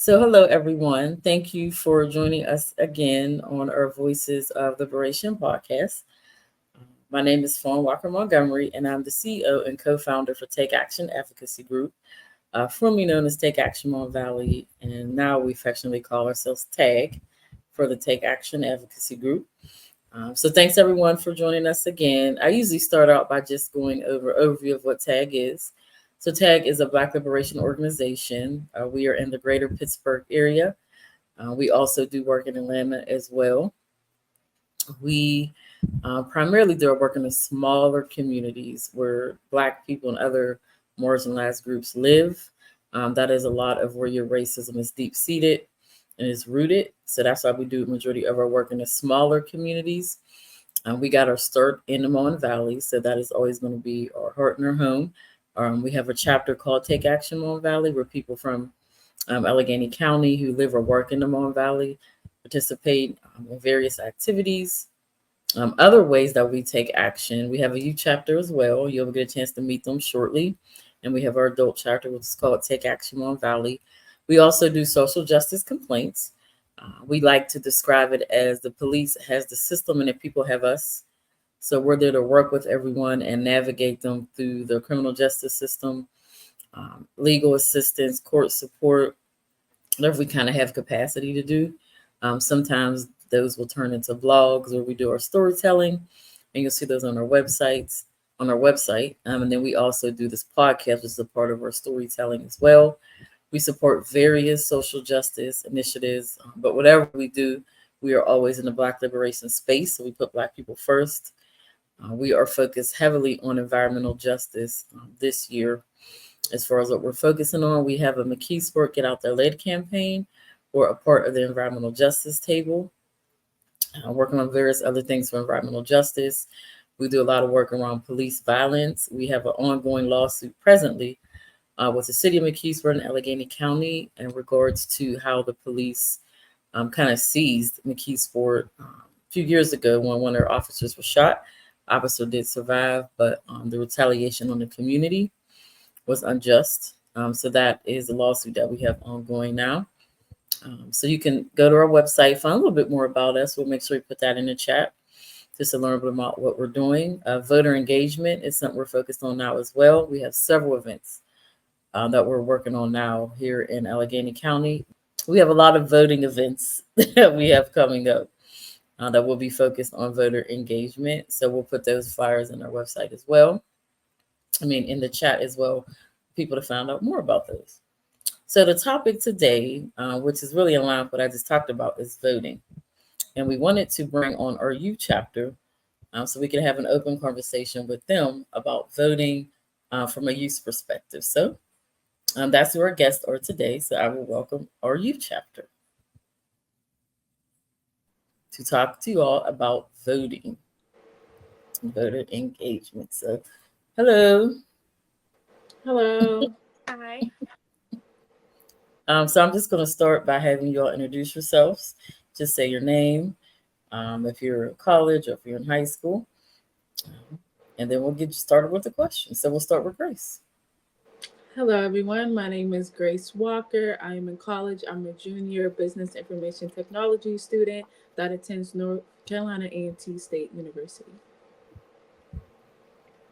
Hello everyone. Thank you for joining us again on our Voices of Liberation podcast. My name is Fawn Walker Montgomery, and I'm the CEO and co founder for Take Action Advocacy Group, formerly known as Take Action Mon Valley, and now we affectionately call ourselves TAG for the Take Action Advocacy Group. Thanks everyone for joining us again. I usually start out by just going over overview of what TAG is. TAG is a Black Liberation Organization. We are in the greater Pittsburgh area. We also do work in Atlanta as well. We primarily do our work in the smaller communities where Black people and other marginalized groups live. That is a lot of where your racism is deep seated and is rooted. So that's why we do the majority of our work in the smaller communities. We got our start in the Mon Valley, so that is always going to be our heart and our home. We have a chapter called Take Action Mon Valley, where people from Allegheny County who live or work in the Mon Valley participate in various activities. Other ways that we take action, we have a youth chapter as well. You'll get a chance to meet them shortly. And we have our adult chapter, which is called Take Action Mon Valley. We also do social justice complaints. We like to describe it as the police has the system and the people have us. So we're there to work with everyone and navigate them through the criminal justice system, legal assistance, court support, whatever we kind of have capacity to do. Sometimes those will turn into vlogs where we do our storytelling, and you'll see those on our websites, on our website. And then we also do this podcast, which is a part of our storytelling as well. We support various social justice initiatives, but whatever we do, we are always in the Black liberation space. So we put Black people first. We are focused heavily on environmental justice this year. As far as what we're focusing on, we have a McKeesport Get Out There Lead campaign. We're a part of the environmental justice table, working on various other things for environmental justice. We do a lot of work around police violence. We have an ongoing lawsuit presently with the city of McKeesport and Allegheny County in regards to how the police kind of seized McKeesport a few years ago when one of their officers was shot. Officer did survive, but the retaliation on the community was unjust. So that is a lawsuit that we have ongoing now. So you can go to our website, find a little bit more about us. We'll make sure we put that in the chat just to learn a bit about what we're doing. Voter engagement is something we're focused on now as well. We have several events that we're working on now here in Allegheny County. We have a lot of voting events that we have coming up that will be focused on voter engagement. So we'll put those flyers in our website as well. In the chat as well, people to find out more about those. So the topic today, which is really in line with what I just talked about, is voting. And we wanted to bring on our youth chapter so we can have an open conversation with them about voting from a youth perspective. So that's who our guests are today. So I will welcome our youth chapter to talk to you all about voting and voter engagement. So, hello. Hello. Hi. So I'm just going to start by having you all introduce yourselves. Just say your name, if you're in college or if you're in high school, and then we'll get you started with the questions. So we'll start with Grace. Hello, everyone. My name is Grace Walker. I am in college. I'm a junior business information technology student that attends North Carolina A&T State University.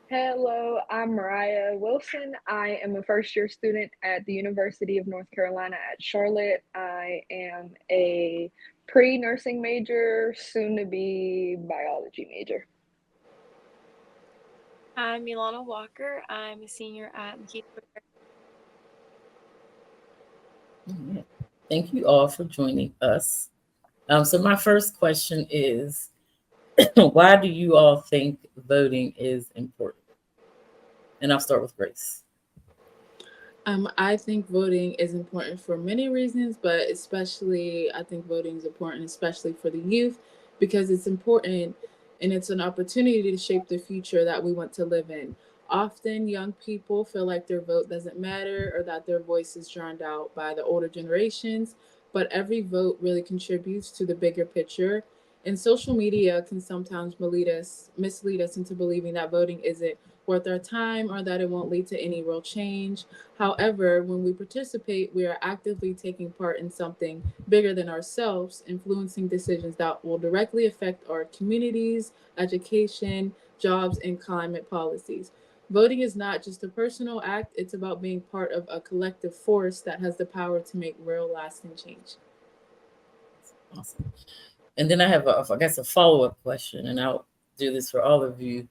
Hello, I'm Mariah Wilson. I am a first year student at the University of North Carolina at Charlotte. I am a pre-nursing major, soon to be biology major. I'm Milana Walker. I'm a senior at McKeesport. Thank you all for joining us. So my first question is, why do you all think voting is important? And I'll start with Grace. I think voting is important for many reasons, but especially I think voting is important, especially for the youth, because it's important and it's an opportunity to shape the future that we want to live in. Often, young people feel like their vote doesn't matter or that their voice is drowned out by the older generations, but every vote really contributes to the bigger picture. And social media can sometimes mislead us into believing that voting isn't worth our time or that it won't lead to any real change. However, when we participate, we are actively taking part in something bigger than ourselves, influencing decisions that will directly affect our communities, education, jobs, and climate policies. Voting is not just a personal act, it's about being part of a collective force that has the power to make real lasting change. Awesome. And then I have, I guess, a follow-up question, and I'll do this for all of you.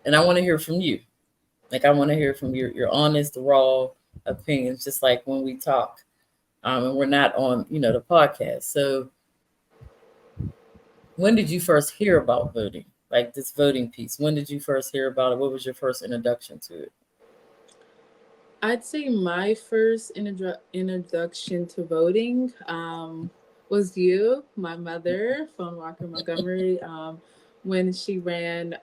And I want to hear from you. Like, I want to hear from your honest, raw opinions, just like when we talk. And we're not on, the podcast. So when did you first hear about voting? Like this voting piece. When did you first hear about it? What was your first introduction to it? I'd say my first introduction to voting was you, my mother, Fawn Walker Montgomery, when she ran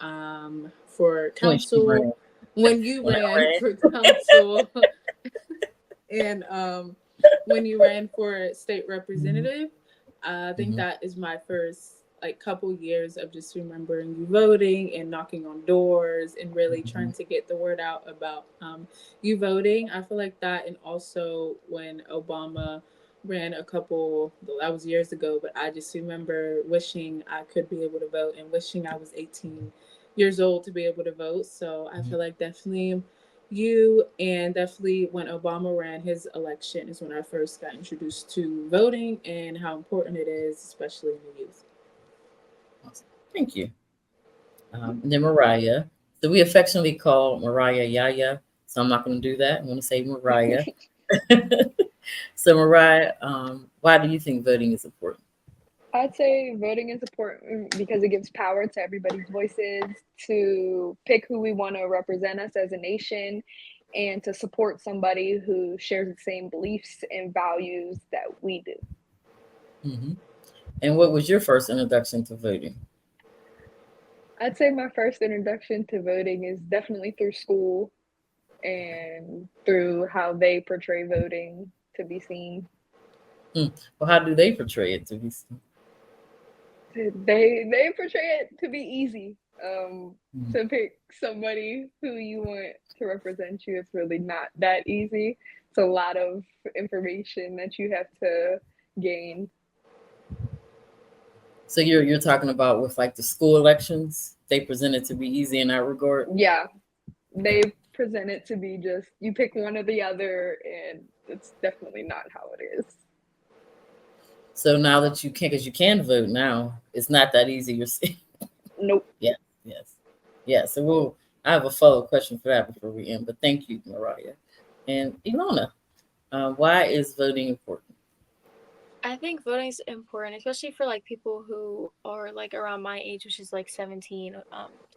for When she council, ran. when you When I ran ran. for council, and when you ran for state representative. I think Mhm. that is my first like couple years of just remembering you voting and knocking on doors and really trying Mhm. to get the word out about you voting. I feel like that, and also when Obama ran a couple, that was years ago, but I just remember wishing I could be able to vote and wishing I was 18 years old to be able to vote. So I feel like definitely you, and definitely when Obama ran his election is when I first got introduced to voting and how important it is, especially in the youth. Awesome. Thank you. And then Mariah. So we affectionately call Mariah Yaya. So I'm not going to do that. I'm going to say Mariah. So Mariah, why do you think voting is important? I'd say voting is important because it gives power to everybody's voices to pick who we want to represent us as a nation and to support somebody who shares the same beliefs and values that we do. Hmm. And what was your first introduction to voting? I'd say my first introduction to voting is definitely through school and through how they portray voting to be seen. Well, how do they portray it to be seen? They portray it to be easy. Mhm. To pick somebody who you want to represent you, it's really not that easy. It's a lot of information that you have to gain. So you're talking about with like the school elections, they present it to be easy in that regard. Yeah, they present it to be just you pick one or the other, and it's definitely not how it is. So now that you can, because you can vote now, it's not that easy. You're saying, Nope. yes, yes, yes. So I have a follow up question for that before we end. But thank you, Mariah and Ilona. Why is voting important? I think voting is important, especially for like people who are like around my age, which is like 17,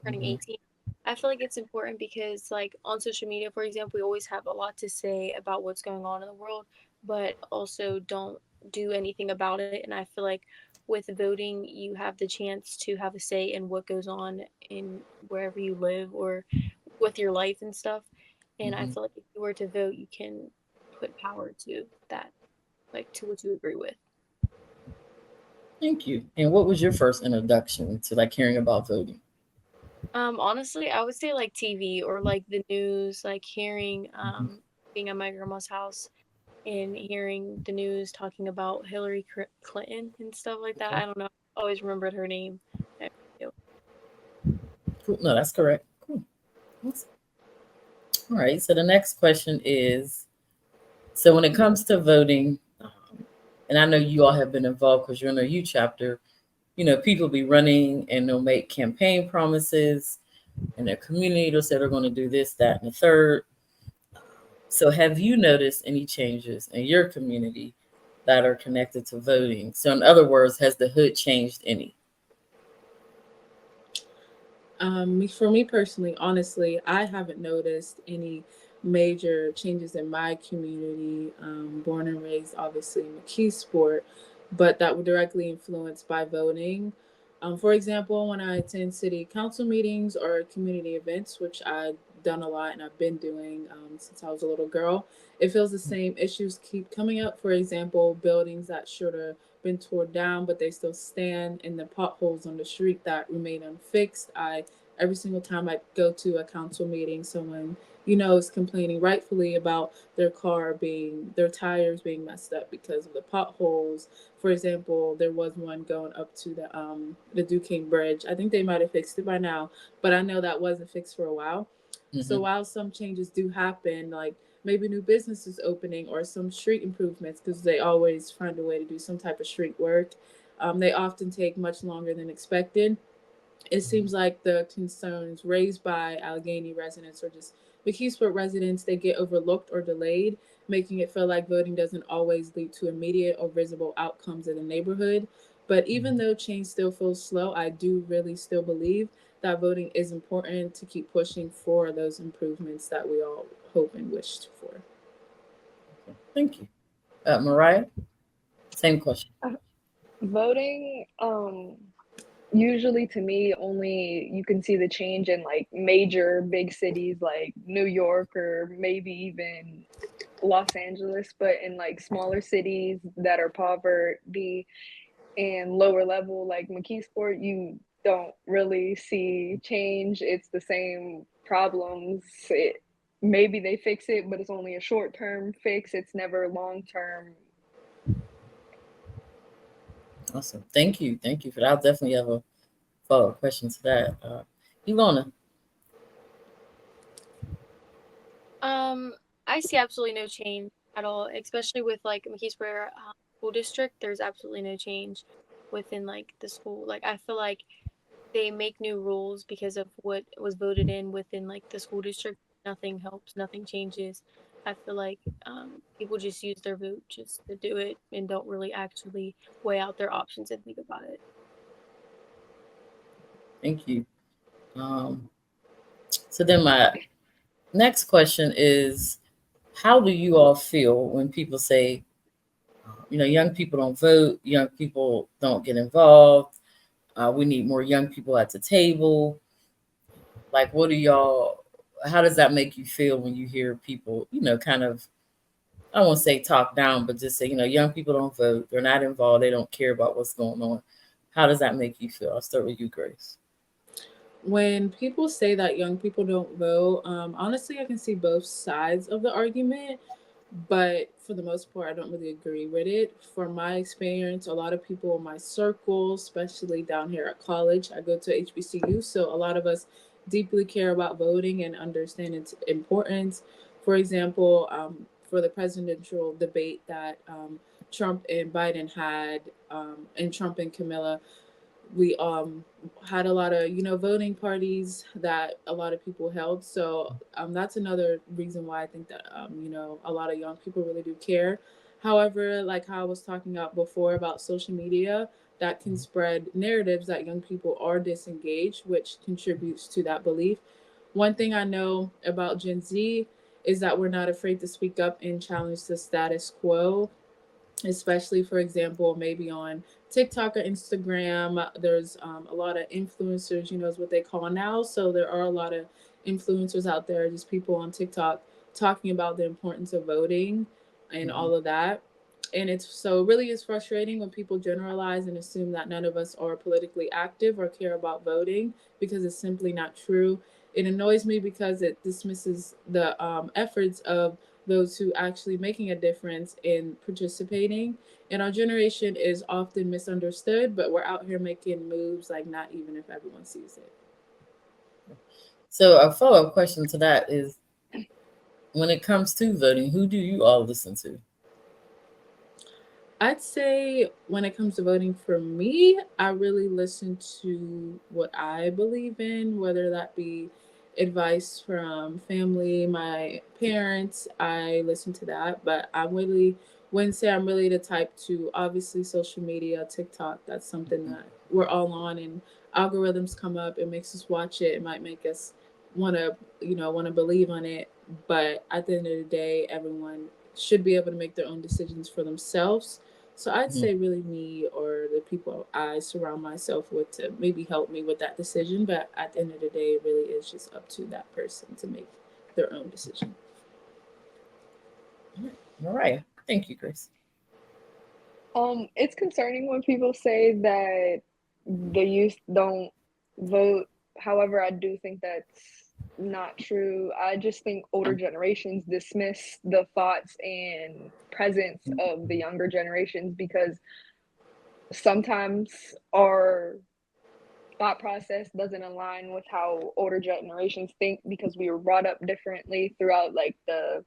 turning Mhm. 18. I feel like it's important because like on social media, for example, we always have a lot to say about what's going on in the world, but also don't do anything about it. And I feel like with voting, you have the chance to have a say in what goes on in wherever you live or with your life and stuff. And I Mhm. feel like if you were to vote, you can put power to that, like to what you agree with. Thank you. And what was your first introduction to like hearing about voting? Honestly, I would say like TV or like the news, like hearing, Mhm. being at my grandma's house and hearing the news talking about Hillary Clinton and stuff like that. Okay. I don't know. I always remembered her name. I do. Cool. No, that's correct. Cool. Awesome. All right. So the next question is, so when it comes to voting, and I know you all have been involved because you're in a U chapter. People be running and they'll make campaign promises in their community. They'll say they're going to do this, that, and the third. So, have you noticed any changes in your community that are connected to voting? So, in other words, has the hood changed any? For me personally, honestly, I haven't noticed any major changes in my community. Born and raised, obviously, in McKeesport, but that were directly influenced by voting. For example, when I attend city council meetings or community events, which I've done a lot and I've been doing since I was a little girl, it feels the same issues keep coming up. For example, buildings that should have been torn down, but they still stand, and the potholes on the street that remain unfixed. I every single time I go to a council meeting, someone, is complaining rightfully about their tires being messed up because of the potholes. For example, there was one going up to the Duquesne Bridge. I think they might have fixed it by now, but I know that wasn't fixed for a while. So while some changes do happen, like maybe new businesses opening or some street improvements, because they always find a way to do some type of street work, they often take much longer than expected. It seems like the concerns raised by Allegheny residents or just McKeesport residents, they get overlooked or delayed, making it feel like voting doesn't always lead to immediate or visible outcomes in the neighborhood. But even though change still feels slow, I do really still believe that voting is important to keep pushing for those improvements that we all hope and wished for. Thank you. Mariah, same question. Voting, usually to me, only you can see the change in like major big cities like New York or maybe even Los Angeles, but in like smaller cities that are poverty and lower level like McKeesport, you don't really see change. It's the same problems. Maybe they fix it, but it's only a short-term fix. It's never long-term. Awesome. Thank you. Thank you for that. I'll definitely have a follow-up question to that. Ilona. I see absolutely no change at all, especially with like McKeesport school district. There's absolutely no change within like the school. Like I feel like they make new rules because of what was voted in within like the school district. Nothing helps, nothing changes. I feel like people just use their vote just to do it and don't really actually weigh out their options and think about it. Thank you. So then my next question is, how do you all feel when people say, young people don't vote, young people don't get involved, we need more young people at the table? Like, how does that make you feel when you hear people, kind of, I won't say talk down, but just say, young people don't vote, they're not involved, they don't care about what's going on? How does that make you feel? I'll start with you, Grace. When people say that young people don't vote, honestly, I can see both sides of the argument, but for the most part, I don't really agree with it. From my experience, a lot of people in my circle, especially down here at college, I go to HBCU, so a lot of us deeply care about voting and understand its importance. For example, for the presidential debate that Trump and Biden had, and Trump and Camilla, we had a lot of voting parties that a lot of people held, so that's another reason why I think that a lot of young people really do care. However, like how I was talking about before about social media, that can spread narratives that young people are disengaged, which contributes to that belief. One thing I know about Gen Z is that we're not afraid to speak up and challenge the status quo, especially, for example, maybe on TikTok or Instagram. There's a lot of influencers, is what they call now. So there are a lot of influencers out there, just people on TikTok talking about the importance of voting and all of that. And it's so really is frustrating when people generalize and assume that none of us are politically active or care about voting, because it's simply not true. It annoys me because it dismisses the efforts of those who actually making a difference in participating. And our generation is often misunderstood, but we're out here making moves like not even if everyone sees it. So a follow-up question to that is, when it comes to voting, who do you all listen to? I'd say when it comes to voting for me, I really listen to what I believe in, whether that be advice from family, my parents. I listen to that, but I really wouldn't say I'm really the type to, obviously, social media, TikTok. That's something that we're all on, and algorithms come up. It makes us watch it. It might make us want to believe on it. But at the end of the day, everyone should be able to make their own decisions for themselves. So I'd say really me or the people I surround myself with to maybe help me with that decision. But at the end of the day, it really is just up to that person to make their own decision. All right. Thank you, Grace. It's concerning when people say that the youth don't vote However, I do think that's not true. I just think older generations dismiss the thoughts and presence of the younger generations because sometimes our thought process doesn't align with how older generations think because we were brought up differently throughout like the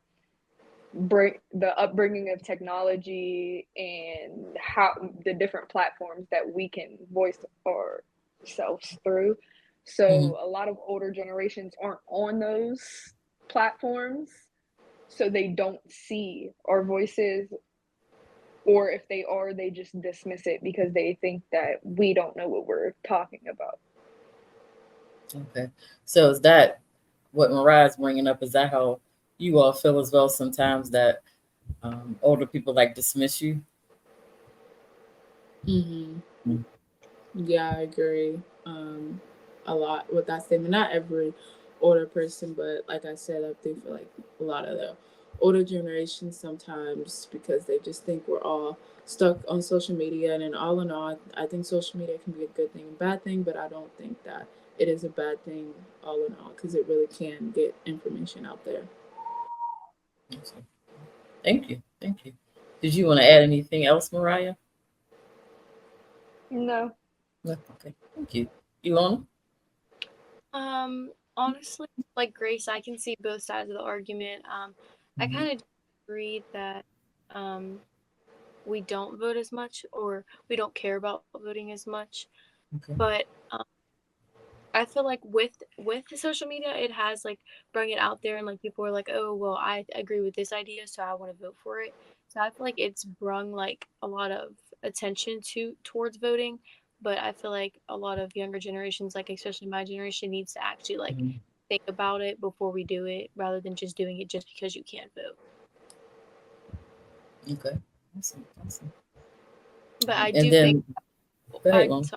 upbringing of technology and how the different platforms that we can voice ourselves through. Mhm. So a lot of older generations aren't on those platforms, so they don't see our voices, or if they are, they just dismiss it because they think that we don't know what we're talking about. Okay. So is that what Mariah's bringing up? Is that how you all feel as well sometimes that older people like dismiss you? Mm-hmm. Yeah, I agree. A lot with that statement. Not every older person, but like I said, I do feel like a lot of the older generation sometimes because they just think we're all stuck on social media. And then all in all, I think social media can be a good thing and bad thing, but I don't think that it is a bad thing all in all because it really can get information out there. Awesome. Thank you. Thank you. Did you want to add anything else, Mariah? No. No? Okay. Thank you. Ilona? Honestly, like Grace, I can see both sides of the argument. I Mhm. kind of agree that um we don't vote as much or we don't care about voting as much. Okay. But I feel like with the social media, it has like brought it out there, and like people are like, oh well, I agree with this idea, so I want to vote for it. So I feel like it's brung like a lot of attention towards voting, but I feel like a lot of younger generations, like especially my generation, needs to actually like Mhm. think about it before we do it, rather than just doing it just because you can't vote. Okay. Awesome. Awesome. But I And do think then go ahead, I Lon. so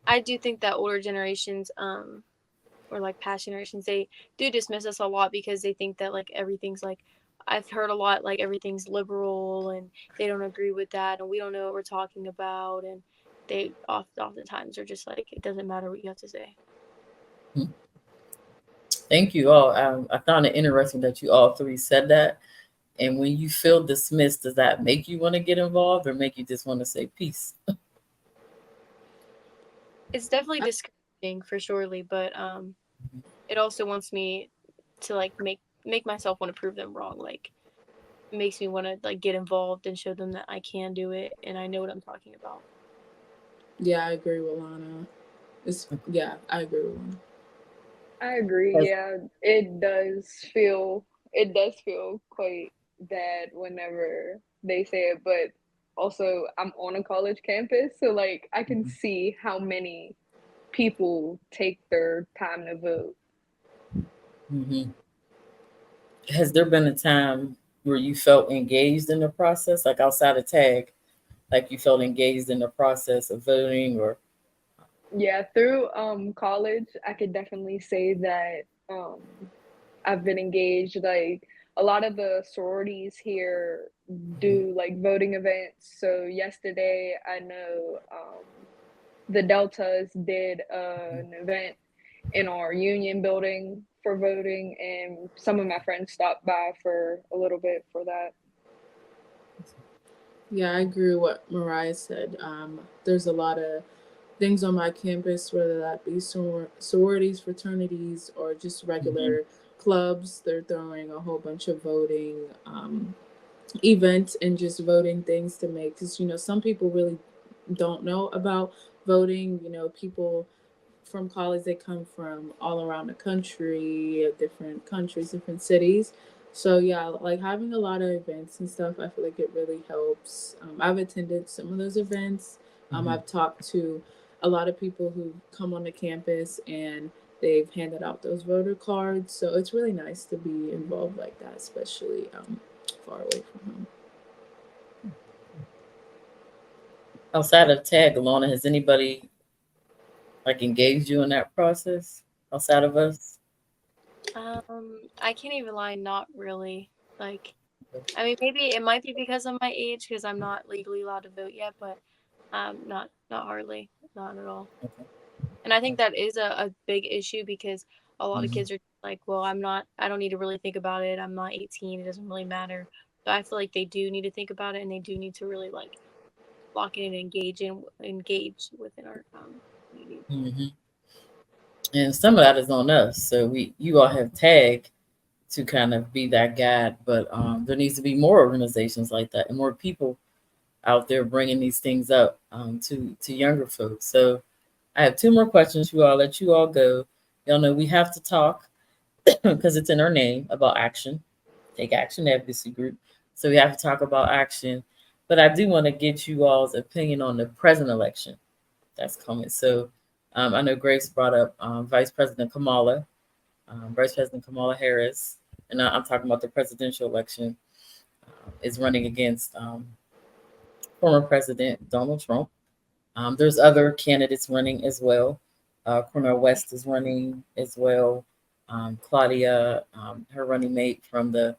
I do think that older generations or like past generations, they do dismiss us a lot because they think that like everything's like, I've heard a lot like everything's liberal and they don't agree with that and we don't know what we're talking about, and they oftentimes are just like, it doesn't matter what you have to say. Thank you all. I found it interesting that you all three said that. And when you feel dismissed, does that make you want to get involved or make you just want to say peace? It's definitely discouraging for surely, but it also wants me to like make myself want to prove them wrong. Like it makes me want to like get involved and show them that I can do it and I know what I'm talking about. Yeah, I agree with Lana. I agree with Lana. I agree. Yes. Yeah, it does feel quite bad whenever they say it, but also I'm on a college campus, so like I can see how many people take their time to vote. Mm-hmm. Has there been a time where you felt engaged in the process, like outside of tag, like you felt engaged in the process of voting or? Yeah, through college, I could definitely say that I've been engaged. Like a lot of the sororities here do like voting events. So yesterday, I know the Deltas did an event in our union building for voting, and some of my friends stopped by for a little bit for that. Yeah, I agree with what Mariah said. There's a lot of things on my campus, whether that be sororities, fraternities, or just Mhm. regular clubs. They're throwing a whole bunch of voting events and just voting things to make. Because, some people really don't know about voting. People from college, they come from all around the country, different countries, different cities. So yeah, like having a lot of events and stuff, I feel like it really helps. I've attended some of those events. Mhm. I've talked to a lot of people who come on the campus and they've handed out those voter cards. So it's really nice to be involved like that, especially far away from home. Outside of tag, Alona, has anybody like engaged you in that process outside of us? I can't even lie, not really. Like, I mean, maybe it might be because of my age, because I'm not legally allowed to vote yet, but not hardly, not at all. Okay. And I think that is a big issue because a lot of Mhm. kids are like, well, I don't need to really think about it. I'm not 18. It doesn't really matter. But I feel like they do need to think about it and they do need to really like lock in and engage within our community. Mhm. And some of that is on us. So you all have TAG to kind of be that guide, but there needs to be more organizations like that and more people out there bringing these things up to younger folks. So I have two more questions for you all. Let you all go. Y'all know we have to talk because it's in our name about action. Take Action Advocacy Group. So we have to talk about action. But I do want to get you all's opinion on the present election that's coming. So I know Grace brought up Vice President Kamala Harris, and I'm talking about the presidential election, is running against former President Donald Trump. There's other candidates running as well. Cornel West is running as well. Claudia, her running mate from the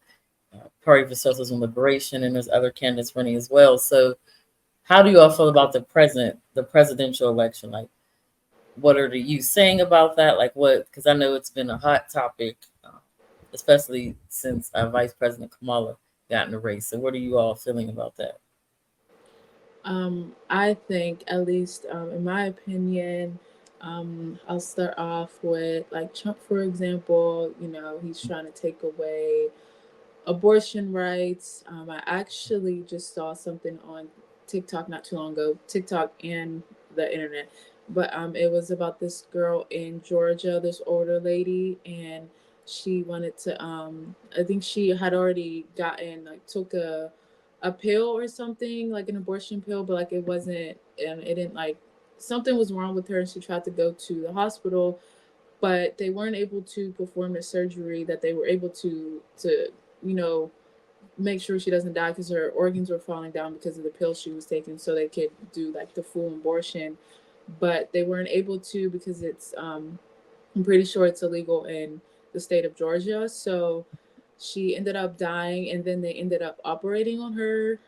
Party for Socialism and Liberation, and there's other candidates running as well. So, how do you all feel about the presidential election? Like, what are the you saying about that? Like, what? Because I know it's been a hot topic, especially since Vice President Kamala got in the race. So, what are you all feeling about that? I think, at least in my opinion, I'll start off with like Trump, for example. He's trying to take away abortion rights. I actually just saw something on TikTok not too long ago, TikTok and the internet, but it was about this girl in Georgia, this older lady, and she wanted to. I think she had already gotten like took a pill or something like an abortion pill, but like it wasn't, and it didn't like something was wrong with her, and she tried to go to the hospital, but they weren't able to perform the surgery that they were able to you know make sure she doesn't die because her organs were falling down because of the pill she was taking, so they could do like the full abortion, but they weren't able to because it's I'm pretty sure it's illegal in the state of Georgia. So she ended up dying, and then they ended up operating on her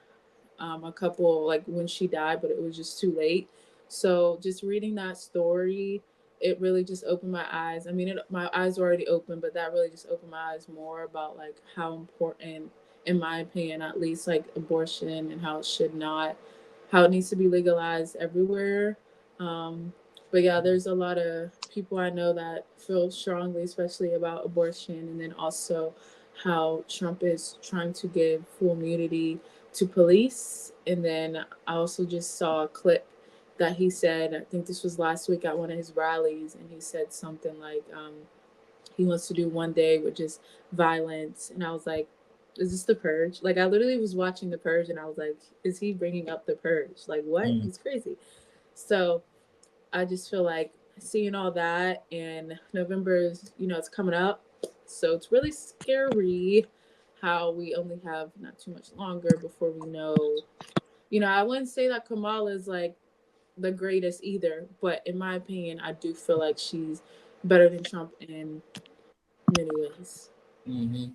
a couple like when she died, but it was just too late. So just reading that story, it really just opened my eyes. I mean, my eyes were already open, but that really just opened my eyes more about like how important, in my opinion, at least, like abortion and how it should not, how it needs to be legalized everywhere. But yeah, there's a lot of people I know that feel strongly, especially about abortion, and then also how Trump is trying to give full immunity to police. And then I also just saw a clip that he said, I think this was last week at one of his rallies, and he said something like he wants to do one day with just violence. And I was like, is this the purge? Like, I literally was watching the purge and I was like, is he bringing up the purge? Like, what? Mm. He's crazy. So I just feel like seeing all that, and November is, it's coming up. So it's really scary how we only have not too much longer before we know. I wouldn't say that Kamala is like the greatest either, but in my opinion, I do feel like she's better than Trump in many ways. Hmm.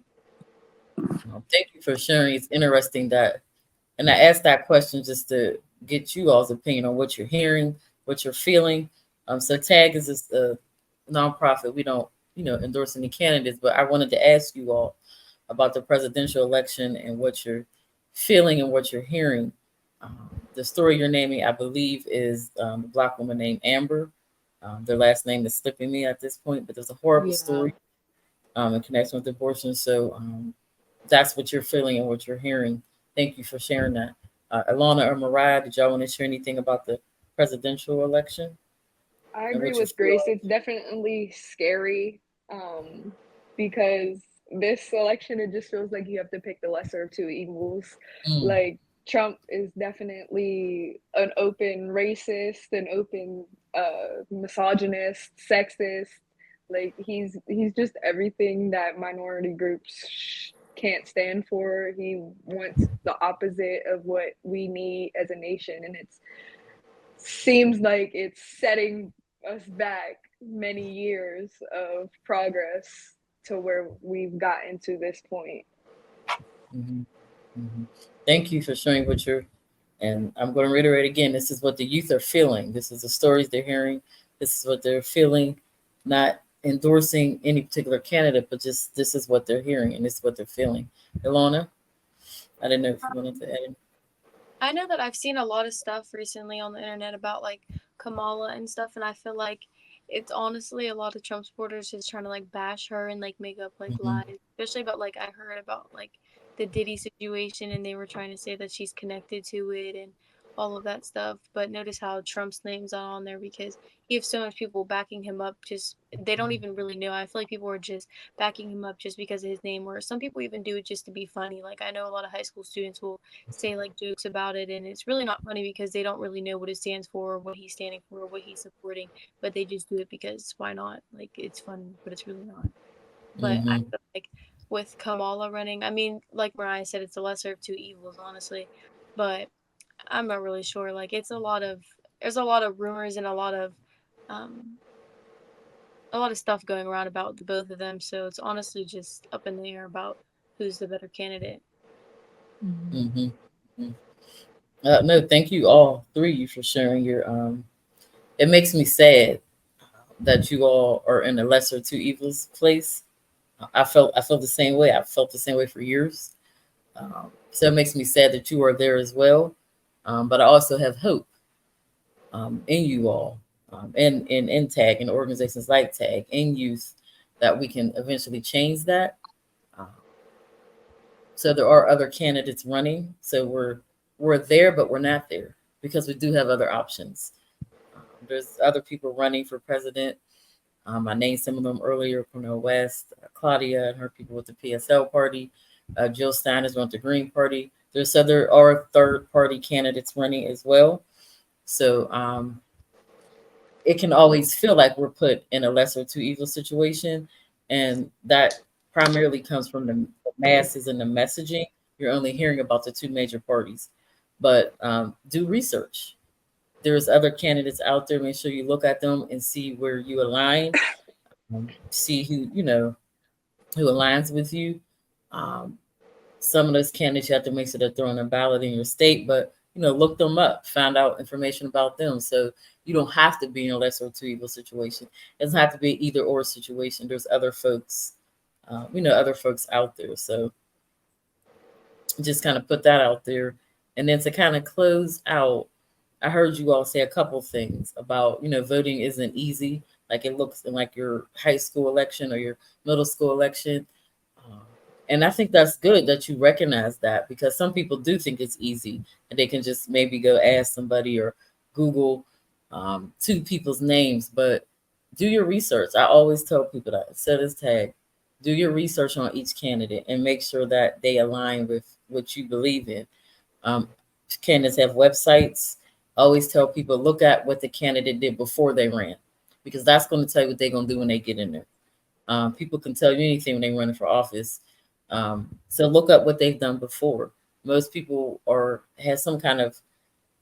Thank you for sharing. It's interesting that, and I asked that question just to get you all's opinion on what you're hearing, what you're feeling. So TAG is a nonprofit. We don't, endorse any candidates, but I wanted to ask you all about the presidential election and what you're feeling and what you're hearing. The story you're naming, I believe, is a Black woman named Amber. Their last name is slipping me at this point, but there's a horrible Yeah. story in connection with abortion. So that's what you're feeling and what you're hearing. Thank you for sharing that. Alana or Mariah, did y'all want to share anything about the presidential election I and agree what you're with Grace. It's definitely scary because this election, it just feels like you have to pick the lesser of two evils. feeling? Like, Trump is definitely an open racist, an open misogynist, sexist. Like, he's just everything that minority groups can't stand for. He wants the opposite of what we need as a nation, and it's seems like it's setting us back many years of progress to where we've gotten to this point. Hmm. Hmm. Thank you for sharing and I'm going to reiterate again, this is what the youth are feeling. This is the stories they're hearing. This is what they're feeling, not endorsing any particular candidate, but just this is what they're hearing and this is what they're feeling. Ilona, I didn't know if you wanted to add. I know that I've seen a lot of stuff recently on the internet about like Kamala and stuff, and I feel like it's honestly a lot of Trump supporters just trying to like bash her and like make up like Mhm. lies, especially about like I heard about like the Diddy situation, and they were trying to say that she's connected to it and all of that stuff. But notice how Trump's name's not on there because you have so much people backing him up. Just they don't even really know. I feel like people are just backing him up just because of his name, or some people even do it just to be funny. Like I know a lot of high school students will say like jokes about it, and it's really not funny because they don't really know what it stands for or what he's standing for or what he's supporting, but they just do it because why not? Like it's fun, but it's really not. But I Mm-hmm. feel like with Kamala running, I mean, like Mariah said, it's the lesser of two evils, honestly. But I'm not really sure. Like it's a lot of there's a lot of rumors and um a lot of stuff going around about the both of them, so it's honestly just up in the air about who's the better candidate. Mm-hmm. No, thank you all three of you for sharing your. It makes me sad that you all are in the lesser two evils place. I felt the same way. I felt the same way for years. So it makes me sad that you are there as well. But I also have hope in you all, and in TAG and organizations like TAG and youth that we can eventually change that. Um, so there are other candidates running. So we're there, but we're not there because we do have other options. There's other people running for president. I named some of them earlier: Cornel West, Claudia, and her people with the PSL party. Jill Stein is with the Green Party. There are third party candidates running as well. So it can always feel like we're put in a lesser two evil situation, and that primarily comes from the masses and the messaging. You're only hearing about the two major parties, but do research. There's other candidates out there. Make sure you look at them and see where you align. See who aligns with you. Um, some of those candidates you have to make sure they're throwing a ballot in your state, but look them up, find out information about them. So you don't have to be in a lesser or two evil situation. It doesn't have to be either or situation. There's other folks, other folks out there. So just kind of put that out there. And then to kind of close out, I heard you all say a couple things about, voting isn't easy. Like it looks in like your high school election or your middle school election. Um, and I think that's good that you recognize that because some people do think it's easy and they can just maybe go ask somebody or Google two people's names. But do your research. I always tell people that. Set this tag. Do your research on each candidate and make sure that they align with what you believe in. Um, Candidates have websites. I always tell people look at what the candidate did before they ran, because that's going to tell you what they're going to do when they get in there. People can tell you anything when they're running for office. So look up what they've done before. Most people have some kind of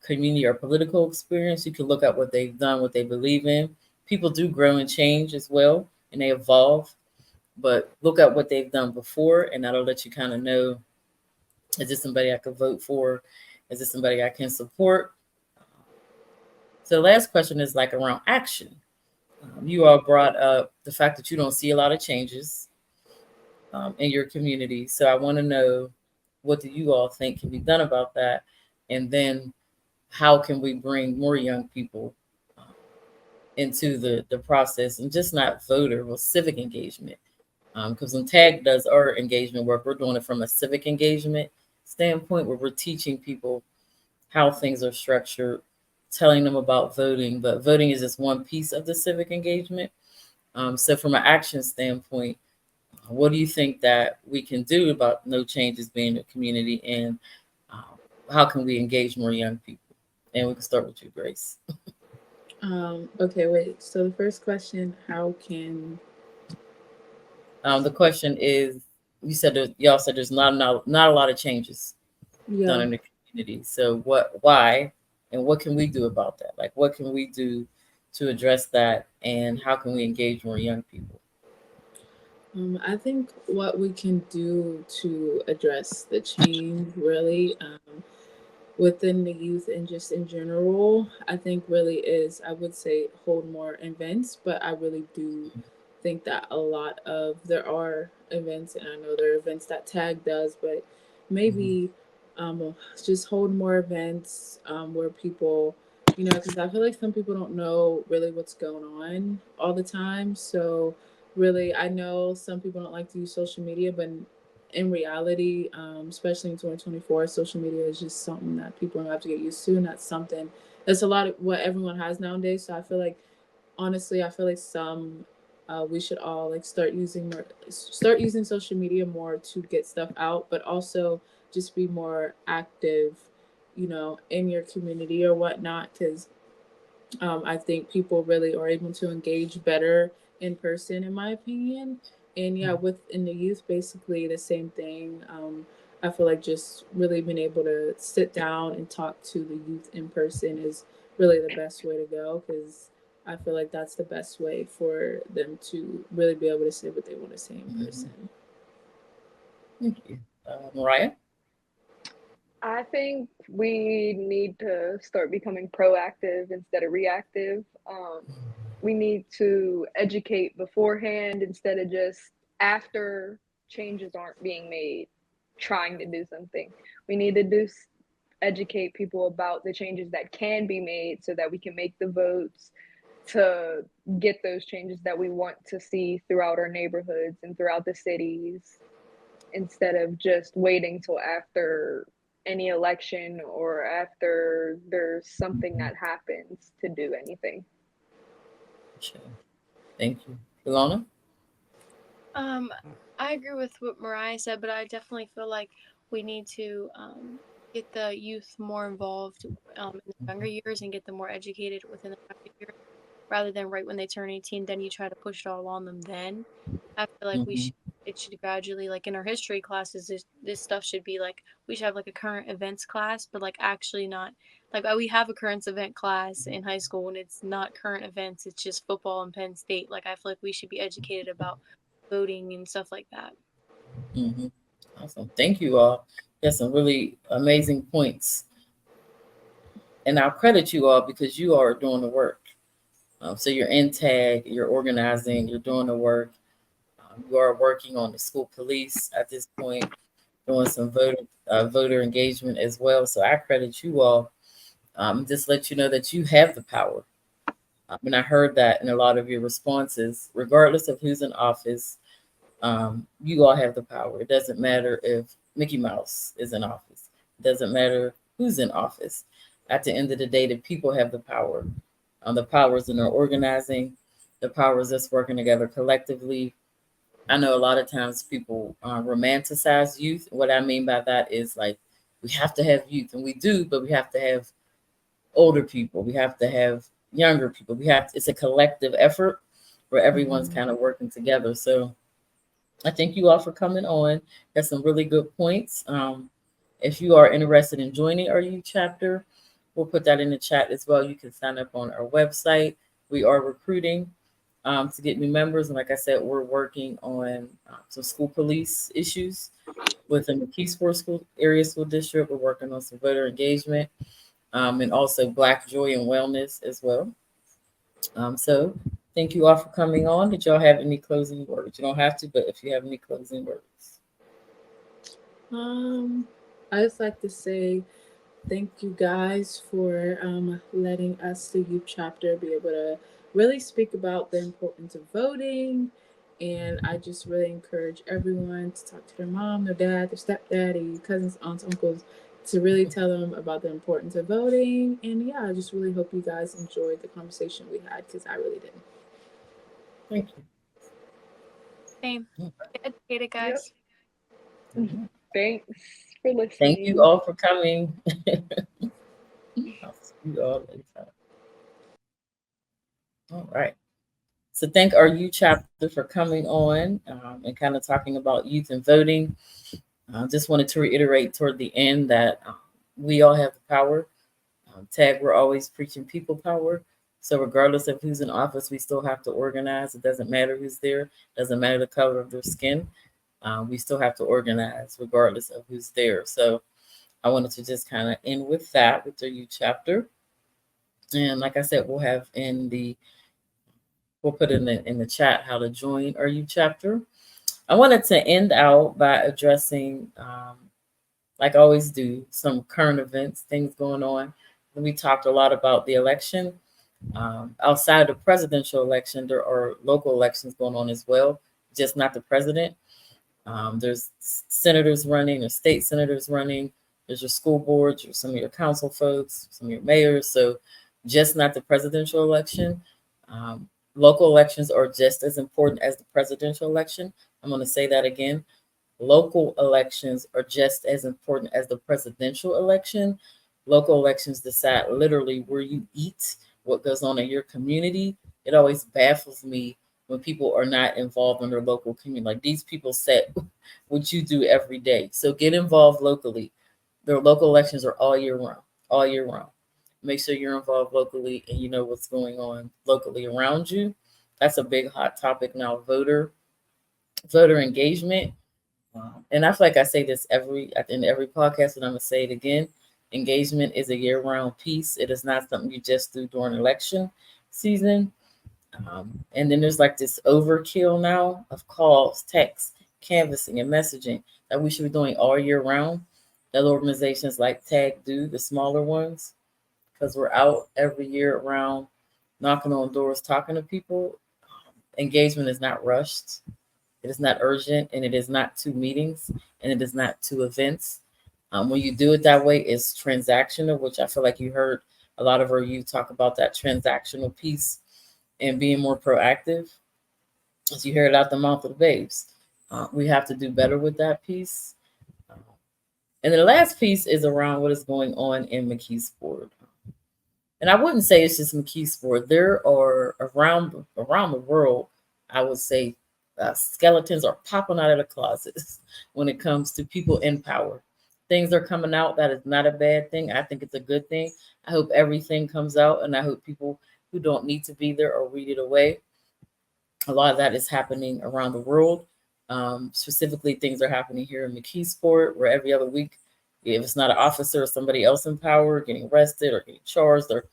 community or political experience. You can look at what they've done, what they believe in. People do grow and change as well, and they evolve. But look at what they've done before, and that'll let you kind of know: is this somebody I could vote for? Is this somebody I can support? So the last question is like around action. You all brought up the fact that you don't see a lot of changes in your community. So I want to know, what do you all think can be done about that? And then how can we bring more young people into the process and just not voter, but civic engagement? Because when TAG does our engagement work, we're doing it from a civic engagement standpoint where we're teaching people how things are structured, telling them about voting, but voting is just one piece of the civic engagement. So from an action standpoint, what do you think that we can do about no changes being in the community, and how can we engage more young people? And we can start with you, Grace. Okay, wait. So the first question, how can The question is, y'all said there's not a lot of changes done yeah. in the community. So why, and what can we do about that? Like, what can we do to address that, and how can we engage more young people? I think what we can do to address the change really, within the youth and just in general, I think really is, I would say, hold more events, but I really do think that a lot of, there are events, and I know there are events that Tag does, but Mhm. maybe just hold more events where people, because I feel like some people don't know really what's going on all the time. So really, I know some people don't like to use social media, but in reality, especially in 2024, social media is just something that people have to get used to, and that's something that's a lot of what everyone has nowadays. So I feel like, honestly, I feel like we should all like start using social media more to get stuff out, but also just be more active, in your community or whatnot, because I think people really are able to engage better in person, in my opinion. And yeah, within the youth, basically the same thing. I feel like just really being able to sit down and talk to the youth in person is really the best way to go, because I feel like that's the best way for them to really be able to say what they want to say in Mhm. person. Thank you. Mariah? I think we need to start becoming proactive instead of reactive. We need to educate beforehand instead of just after changes aren't being made, trying to do something. We need to educate people about the changes that can be made so that we can make the votes to get those changes that we want to see throughout our neighborhoods and throughout the cities, instead of just waiting till after any election or after there's something Mhm. that happens to do anything. Sure. Thank you. Ilona? Um, I agree with what Mariah said, but I definitely feel like we need to get the youth more involved in the younger years and get them more educated within the younger years, rather than right when they turn 18, then you try to push it all on them then. I feel like Mhm. it should gradually, like in our history classes, this stuff should be like, we should have like a current events class, but like actually not, like we have a current event class in high school and it's not current events, it's just football and Penn State. Like I feel like we should be educated about voting and stuff like that. Mhm. Awesome. Thank you all. That's some really amazing points. And I'll credit you all because you are doing the work. So you're in tag, you're organizing, you're doing the work. You are working on the school police at this point, doing some voter engagement as well. So I credit you all. Just let you know that you have the power. And I heard that in a lot of your responses, regardless of who's in office, you all have the power. It doesn't matter if Mickey Mouse is in office. It doesn't matter who's in office. At the end of the day, the people have the power. The powers in their organizing, the powers that's working together collectively. I know a lot of times people romanticize youth. What I mean by that is like we have to have youth, and we do, but we have to have older people. We have to have younger people. It's a collective effort where everyone's Mhm. kind of working together. So I thank you all for coming on. That's some really good points. If you are interested in joining our youth chapter, we'll put that in the chat as well. You can sign up on our website. We are recruiting to get new members. And like I said, we're working on some school police issues within the Keysport School Area School District. We're working on some voter engagement and also Black Joy and Wellness as well. So thank you all for coming on. Did y'all have any closing words? You don't have to, but if you have any closing words. Um, I just like to say thank you guys for letting us, the youth chapter, be able to really speak about the importance of voting. And I just really encourage everyone to talk to their mom, their dad, their stepdaddy, cousins, aunts, uncles, to really tell them about the importance of voting. And yeah, I just really hope you guys enjoyed the conversation we had, because I really did. Thank Same. you. Get educated, Yep. guys. Thanks for Thank you listening. all for coming. I'll see you all later. All right. So thank our youth chapter for coming on and kind of talking about youth and voting. I just wanted to reiterate toward the end that we all have the power. Tag, we're always preaching people power. So regardless of who's in office, we still have to organize. It doesn't matter who's there. It doesn't matter the color of their skin. We still have to organize regardless of who's there. So I wanted to just kind of end with that, with the youth chapter. And like I said, we'll put in the chat how to join our youth chapter. I wanted to end out by addressing, like I always do, some current events, things going on. We talked a lot about the election. Outside of the presidential election, there are local elections going on as well, just not the president. There's senators running, or state senators running. There's your school boards, or some of your council folks, some of your mayors. So just not the presidential election. Local elections are just as important as the presidential election. I'm going to say that again. Local elections are just as important as the presidential election. Local elections decide literally where you eat, what goes on in your community. It always baffles me when people are not involved in their local community. Like, these people set what you do every day. So get involved locally. Their local elections are all year round, all year round. Make sure you're involved locally and you know what's going on locally around you. That's a big hot topic now, voter engagement. And I feel like I say this in every podcast, and I'm gonna say it again. Engagement is a year-round piece. It is not something you just do during election season. And then there's like this overkill now of calls, texts, canvassing, and messaging that we should be doing all year round. That organizations like TAG do, the smaller ones, because we're out every year around knocking on doors, talking to people. Engagement is not rushed. It is not urgent, and it is not 2 meetings, and it is not 2 events. When you do it that way, it's transactional, which I feel like you heard a lot of our youth talk about, that transactional piece and being more proactive. As you hear it out the mouth of the babes, we have to do better with that piece. And then the last piece is around what is going on in McKeesport. And I wouldn't say it's just McKeesport. There are around the world, I would say, skeletons are popping out of the closets when it comes to people in power. Things are coming out. That is not a bad thing. I think it's a good thing. I hope everything comes out, and I hope people who don't need to be there or read it away. A lot of that is happening around the world. Specifically, things are happening here in McKeesport, where every other week, if it's not an officer or somebody else in power getting arrested or getting charged, or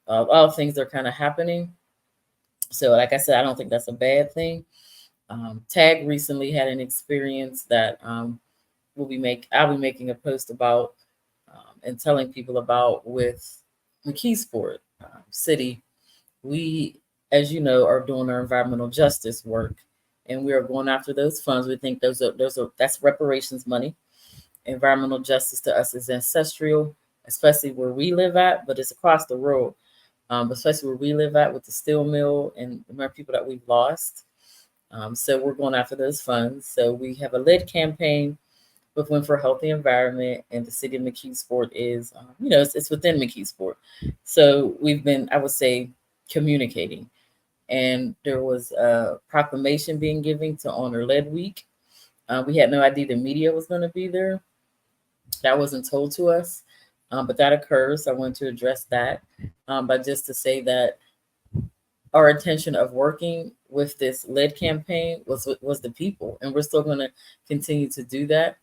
a lot of things are kind of happening. So, like I said, I don't think that's a bad thing. TAG recently had an experience that I'll be making a post about and telling people about with McKeesport City. We, as you know, are doing our environmental justice work, and we are going after those funds. We think that's reparations money. Environmental justice to us is ancestral, especially where we live at, but it's across the world. Especially where we live at with the steel mill and the people that we've lost. So we're going after those funds. So we have a lead campaign with Win for a Healthy Environment, and the city of McKeesport is, it's within McKeesport. So we've been, I would say, communicating. And there was a proclamation being given to honor Lead Week. We had no idea the media was going to be there. That wasn't told to us, but that occurs. I wanted to address that, but just to say that our intention of working with this lead campaign was the people, and we're still going to continue to do that.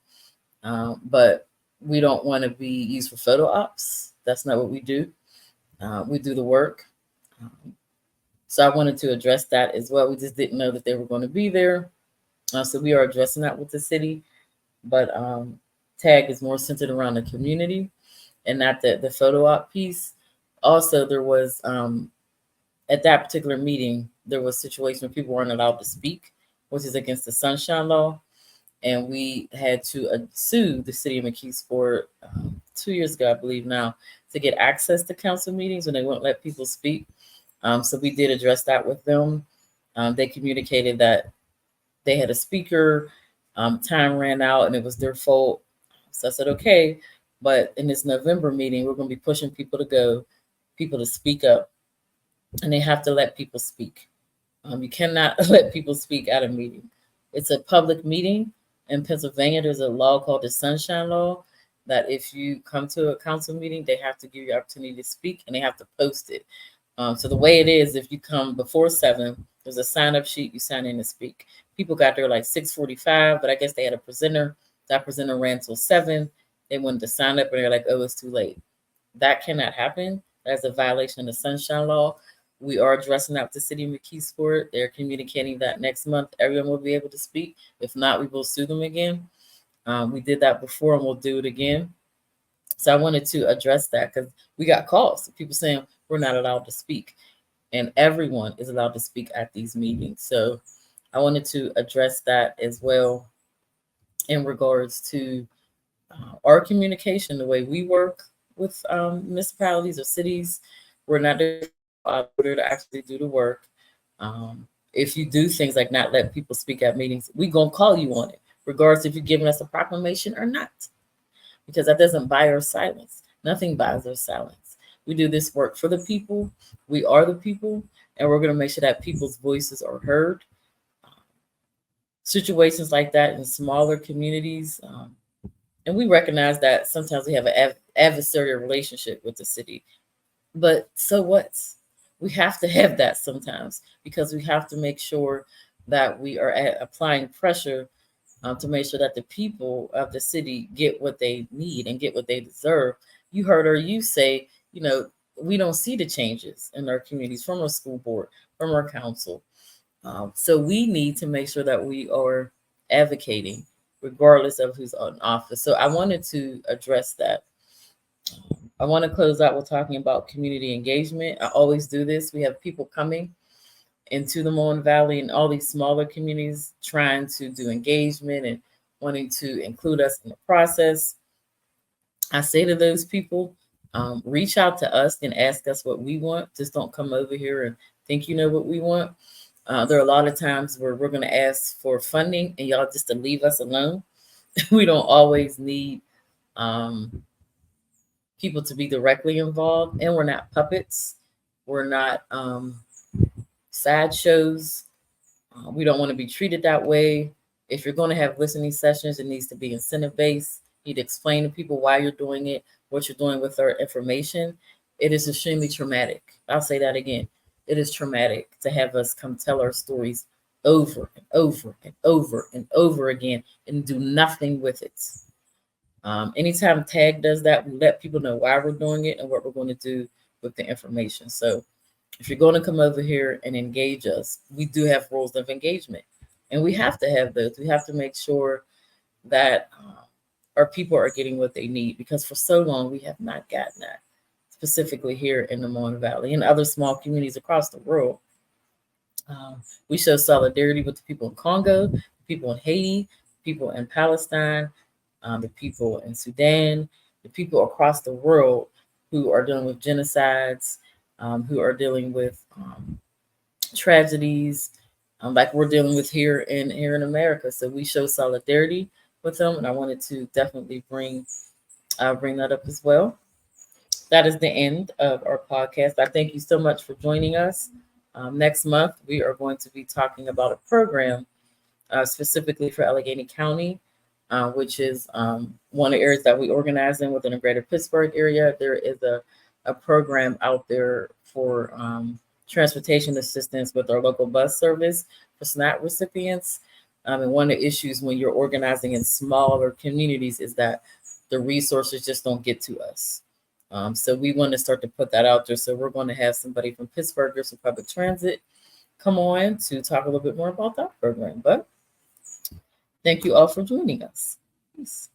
But we don't want to be used for photo ops. That's not what we do. We do the work. So I wanted to address that as well. We just didn't know that they were going to be there. So we are addressing that with the city. But TAG is more centered around the community and not the photo op piece. Also, there was, at that particular meeting, there was a situation where people weren't allowed to speak, which is against the Sunshine Law. And we had to sue the city of McKeesport 2 years ago, I believe now, to get access to council meetings when they won't let people speak. So we did address that with them. They communicated that they had a speaker, time ran out, and it was their fault. So I said, okay, but in this November meeting, we're going to be pushing people to speak up, and they have to let people speak. You cannot let people speak at a meeting. It's a public meeting. In Pennsylvania, there's a law called the Sunshine Law that if you come to a council meeting, they have to give you opportunity to speak, and they have to post it. So the way it is, if you come before 7, there's a sign-up sheet, you sign in to speak. People got there like 6:45, but I guess they had a presenter. That presenter ran till 7, they wanted to sign up and they're like, oh, it's too late. That cannot happen. That's a violation of the Sunshine Law. We are addressing that with the city of McKeesport. They're communicating that next month everyone will be able to speak. If not, we will sue them again. We did that before and we'll do it again. So I wanted to address that because we got calls, people saying we're not allowed to speak, and everyone is allowed to speak at these meetings. So I wanted to address that as well in regards to our communication, the way we work with municipalities or cities. We're not there to actually do the work. If you do things like not let people speak at meetings, we gonna call you on it, regardless if you're giving us a proclamation or not, because that doesn't buy our silence. Nothing buys our silence. We do this work for the people. We are the people, and we're gonna make sure that people's voices are heard. Situations like that in smaller communities, and we recognize that sometimes we have an adversarial relationship with the city, but so what? We have to have that sometimes because we have to make sure that we are applying pressure to make sure that the people of the city get what they need and get what they deserve. You heard her, you say, we don't see the changes in our communities from our school board, from our council. So we need to make sure that we are advocating regardless of who's in office. So I wanted to address that. I want to close out with talking about community engagement. I always do this. We have people coming into the Mon Valley and all these smaller communities trying to do engagement and wanting to include us in the process. I say to those people, reach out to us and ask us what we want. Just don't come over here and think you know what we want. There are a lot of times where we're going to ask for funding and y'all just to leave us alone. We don't always need people to be directly involved, and we're not puppets. We're not sideshows. We don't want to be treated that way. If you're going to have listening sessions, it needs to be incentive-based. You need to explain to people why you're doing it, what you're doing with our information. It is extremely traumatic. I'll say that again. It is traumatic to have us come tell our stories over and over and over and over again and do nothing with it. Anytime TAG does that, we let people know why we're doing it and what we're going to do with the information. So if you're going to come over here and engage us, we do have rules of engagement, and we have to have those. We have to make sure that our people are getting what they need, because for so long we have not gotten that, specifically here in the Mon Valley and other small communities across the world. We show solidarity with the people in Congo, the people in Haiti, people in Palestine, the people in Sudan, the people across the world who are dealing with genocides, who are dealing with tragedies, like we're dealing with here in America. So we show solidarity with them, and I wanted to definitely bring that up as well. That is the end of our podcast. I thank you so much for joining us. Next month, we are going to be talking about a program specifically for Allegheny County, which is one of the areas that we organize in within the greater Pittsburgh area. There is a program out there for transportation assistance with our local bus service for SNAP recipients. And one of the issues when you're organizing in smaller communities is that the resources just don't get to us. So we want to start to put that out there. So we're going to have somebody from Pittsburgh or some public transit come on to talk a little bit more about that program. But thank you all for joining us. Peace.